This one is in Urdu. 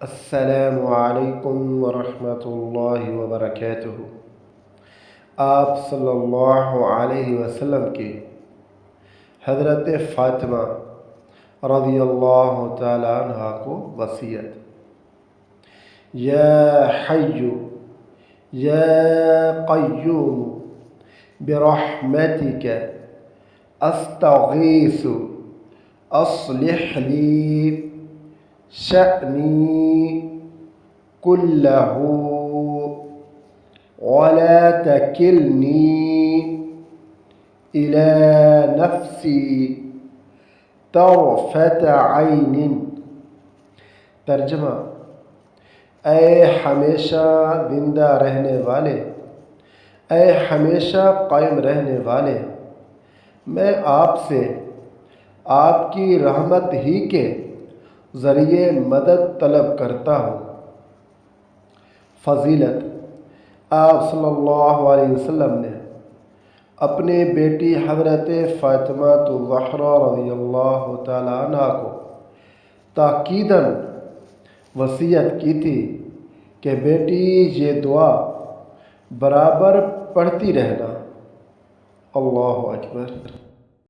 السلام علیکم ورحمۃ اللہ وبرکاتہ۔ آپ صلی اللہ علیہ وسلم کی حضرت فاطمہ رضی اللہ تعالی عنہ کو وصیت: یا حی یا قیوم برحمتک استغیث اصلح لی شأنی کلہ ولا تکلنی الی نفسی طرفۃ عین۔ ترجمہ: اے ہمیشہ زندہ رہنے والے، اے ہمیشہ قائم رہنے والے، میں آپ سے آپ کی رحمت ہی کے ذریعے مدد طلب کرتا ہوں۔ فضیلت: آپ صلی اللہ علیہ وسلم نے اپنی بیٹی حضرت فاطمہ الزہرا رضی اللہ تعالی عنہ کو تاکیداً وصیت کی تھی کہ بیٹی یہ دعا برابر پڑھتی رہنا۔ اللہ اکبر۔